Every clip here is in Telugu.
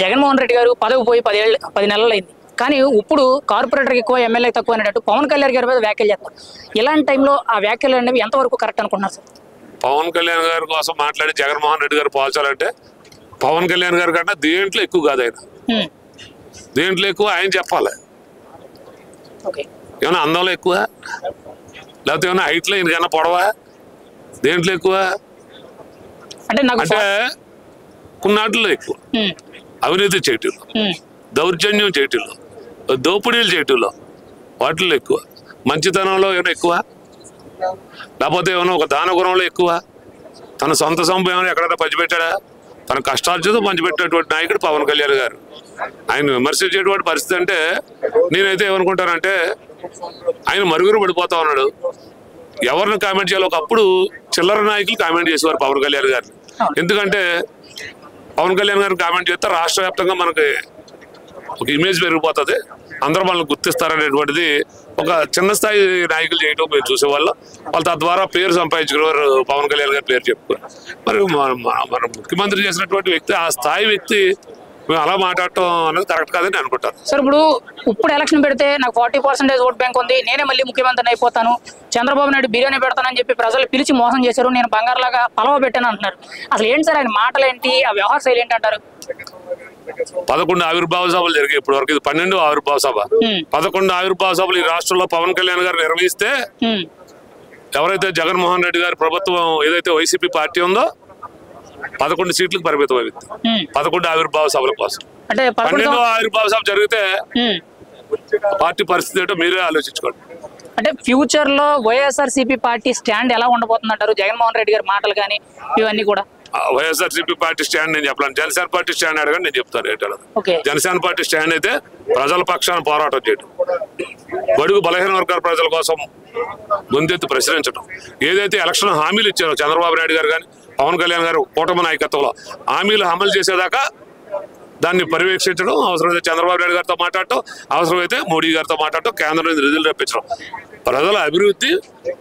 జగన్మోహన్ రెడ్డి గారు పదవి పోయి 10 నెలలు అయింది, కానీ ఇప్పుడు కార్పొరేటర్కి ఎక్కువ ఎమ్మెల్యే తక్కువ అనేటట్టు పవన్ కళ్యాణ్ గారి మీద వ్యాఖ్యలు చేస్తారు. ఇలాంటి టైంలో ఆ వ్యాఖ్యలు అనేవి ఎంతవరకు కరెక్ట్ అనుకుంటున్నారు సార్? పవన్ కళ్యాణ్ గారి కోసం మాట్లాడి జగన్మోహన్ రెడ్డి గారు పోల్చాలంటే పవన్ కళ్యాణ్ గారి కన్నా దేంట్లో ఎక్కువ కాదు ఆయన. దేంట్లో ఎక్కువ ఆయన చెప్పాలి. ఏమైనా అందంలో ఎక్కువ, లేకపోతే ఏమైనా హైట్లో ఈయనకన్నా పొడవా? దేంట్లో ఎక్కువ అంటే కొన్నాటిలో ఎక్కువ అవినీతి చేయటంలో, దౌర్జన్యం చేయటంలో, దోపిడీలు చేయటంలో, వాటిల్లో ఎక్కువ. మంచితనంలో ఏమైనా ఎక్కువ, లేకపోతే ఏమైనా ఒక దాన గుణంలో ఎక్కువ. తన సొంత సంపద ఏమైనా ఎక్కడైనా పంచిపెట్టాడా? తన కష్టార్జితం పంచిపెట్టినటువంటి నాయకుడు పవన్ కళ్యాణ్ గారు. ఆయన విమర్శించేటువంటి పరిస్థితి అంటే నేనైతే ఏమనుకుంటానంటే ఆయన మరుగురు పడిపోతా ఉన్నాడు. ఎవరిని కామెంట్ చేయాలి? ఒకప్పుడు చిల్లర నాయకులు కామెంట్ చేసేవారు పవన్ కళ్యాణ్ గారిని. ఎందుకంటే పవన్ కళ్యాణ్ గారిని కామెంట్ చేస్తే రాష్ట్ర వ్యాప్తంగా మనకి ఒక ఇమేజ్ పెరిగిపోతుంది, అందరూ మనల్ని గుర్తిస్తారనేటువంటిది ఒక చిన్న స్థాయి నాయకులు చేయడం మేము చూసేవాళ్ళం. వాళ్ళు తద్వారా పేరు సంపాదించుకునేవారు, పవన్ కళ్యాణ్ గారి పేరు చెప్పుకోరు. మరి మన ముఖ్యమంత్రి చేసినటువంటి వ్యక్తి, ఆ స్థాయి వ్యక్తి మేము అలా మాట్లాడటం అనేది కరెక్ట్ కాదని అనుకుంటాను సార్. ఇప్పుడు ఎలక్షన్ పెడితే నాకు 40% ఓట్ బ్యాంక్ ఉంది, నేనే మళ్ళీ ముఖ్యమంత్రిని అయిపోతాను, చంద్రబాబు నాయుడు బిర్యానీ పెడతానని చెప్పి ప్రజలు పిలిచి మోసం చేశారు, నేను బంగారులాగా పలవ పెట్టాను అంటున్నారు. అసలు ఏంటి సార్ ఆయన మాటలు ఏంటి, ఆ వ్యవహార శైలి ఏంటి అంటారు? 11 ఆవిర్భావ సభలు జరిగాయి ఇప్పటి వరకు. ఇది 12వ ఆవిర్భావ సభ. 11 ఆవిర్భావ సభలు ఈ రాష్ట్రంలో పవన్ కళ్యాణ్ గారు నిర్వహిస్తే ఎవరైతే జగన్మోహన్ రెడ్డి గారి ప్రభుత్వం ఏదైతే వైసీపీ పార్టీ ఉందో 11 సీట్లకు పరిమితం అయింది. 11 ఆవిర్భావ సభల కోసం. 12వ ఆవిర్భావ సభ జరిగితే పార్టీ పరిస్థితి ఏంటో మీరే ఆలోచించుకోండి. అంటే ఫ్యూచర్ లో వైఎస్ఆర్సీపీ పార్టీ స్టాండ్ ఎలా ఉండబోతుంది అంటారు? జగన్మోహన్ రెడ్డి గారి మాటలు కానీ ఇవన్నీ కూడా. వైఎస్ఆర్సీపీ పార్టీ స్టాండ్ నేను చెప్పాను, జనసేన పార్టీ స్టాండ్ అడగని నేను చెప్తాను ఏంటో. జనసేన పార్టీ స్టాండ్ అయితే ప్రజల పక్షాన పోరాటం చేయడం, బడుగు బలహీన వర్గాల ప్రజల కోసం ముందెత్తి ప్రశ్నించడం, ఏదైతే ఎలక్షన్ హామీలు ఇచ్చారో చంద్రబాబు నాయుడు గారు కానీ పవన్ కళ్యాణ్ గారు కూటమి నాయకత్వంలో హామీలు అమలు చేసేదాకా దాన్ని పర్యవేక్షించడం, అవసరమైతే చంద్రబాబు నాయుడు గారితో మాట్లాడటం, అవసరమైతే మోడీ గారితో మాట్లాడటం, కేంద్రం నుంచి నిధులు రప్పించడం. ప్రజల అభివృద్ధి,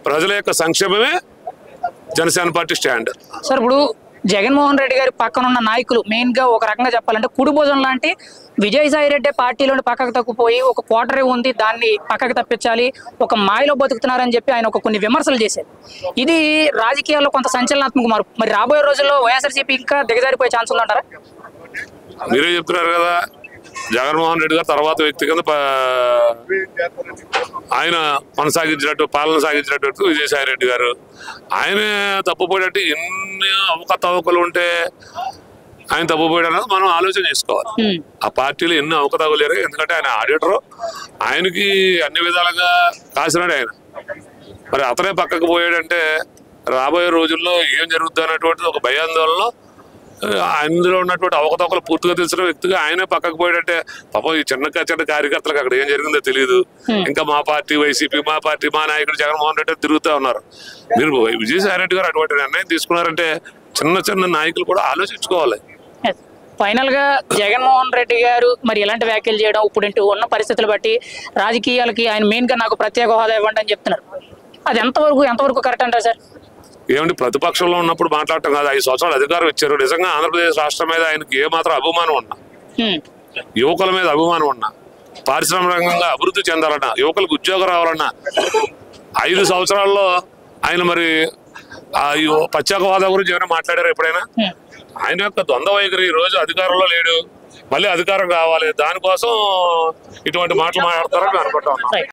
ప్రజల యొక్క సంక్షేమమే జనసేన పార్టీ స్టాండ్. సార్ ఇప్పుడు జగన్మోహన్ రెడ్డి గారి పక్కన ఉన్న నాయకులు మెయిన్ గా ఒక రకంగా చెప్పాలంటే కుడి భుజం లాంటి విజయసాయి రెడ్డి పార్టీలోని పక్కకు తగ్గిపోయి ఒక కోటరీ ఉంది, దాన్ని పక్కకు తప్పించాలి, ఒక మాయలో బతుకుతున్నారని చెప్పి ఆయన కొన్ని విమర్శలు చేశారు. ఇది రాజకీయాల్లో కొంత సంచలనాత్మక మార్పు. మరి రాబోయే రోజుల్లో వైఎస్ఆర్సీపీ ఇంకా దిగజారిపోయే ఛాన్స్ ఉందంటారా? మీరే చెప్తున్నారు కదా, జగన్మోహన్ రెడ్డి గారు తర్వాత వ్యక్తి కింద ఆయన కొనసాగించినట్టు పాలన సాగించినట్టు విజయసాయి రెడ్డి గారు ఆయన తప్పుపోయేటట్టు ఎన్ని అవకతవకలు ఉంటే ఆయన తప్పుపోయాడు మనం ఆలోచన చేసుకోవాలి. ఆ పార్టీలో ఎన్ని అవకతవకలు లేరు. ఎందుకంటే ఆయన ఆడిటరు, ఆయనకి అన్ని విధాలుగా కాసినాడు ఆయన. మరి అతనే పక్కకు పోయాడంటే రాబోయే రోజుల్లో ఏం జరుగుతుంది అన్నటువంటిది ఒక భయాందోళనలో అందులో ఉన్నటువంటి అవకతవకలు పూర్తిగా తెలిసిన వ్యక్తిగా ఆయనే పక్కకు పోయాడంటే పాపం ఈ చిన్న కార్యకర్తలకు అక్కడ ఏం జరిగిందో తెలియదు. ఇంకా మా పార్టీ వైసీపీ, మా పార్టీ, మా నాయకుడు జగన్మోహన్ రెడ్డి తిరుగుతూ ఉన్నారు. మీరు విజయసాయి రెడ్డి గారు అటువంటి నిర్ణయం తీసుకున్నారంటే చిన్న నాయకులు కూడా ఆలోచించుకోవాలి. ఫైనల్ గా జగన్మోహన్ రెడ్డి గారు మరి ఎలాంటి వ్యాఖ్యలు చేయడం, ఇప్పుడు ఉన్న పరిస్థితులు బట్టి రాజకీయాలకి ఆయన మెయిన్ గా నాకు ప్రత్యేక హోదా ఇవ్వండి అని చెప్తున్నారు. అది ఎంతవరకు కరెక్ట్ అంటారు సార్? ఏమంటే ప్రతిపక్షంలో ఉన్నప్పుడు మాట్లాడటం కాదు, 5 సంవత్సరాలు అధికారం ఇచ్చారు. నిజంగా ఆంధ్రప్రదేశ్ రాష్ట్రం మీద ఆయనకి ఏమాత్రం అభిమానం ఉన్నా, యువకుల మీద అభిమానం ఉన్నా, పారిశ్రామికంగా అభివృద్ధి చెందాలన్నా, యువకులకు ఉద్యోగం రావాలన్నా 5 సంవత్సరాల్లో ఆయన మరి ప్రత్యేక హోదా గురించి ఏమైనా మాట్లాడారు ఎప్పుడైనా? ఆయన యొక్క ద్వంద్వ వైఖరి ఈ రోజు అధికారంలో లేడు, మళ్ళీ అధికారం కావాలి, దానికోసం ఇటువంటి మాటలు మాట్లాడతారని అనుకుంటా ఉన్నాం.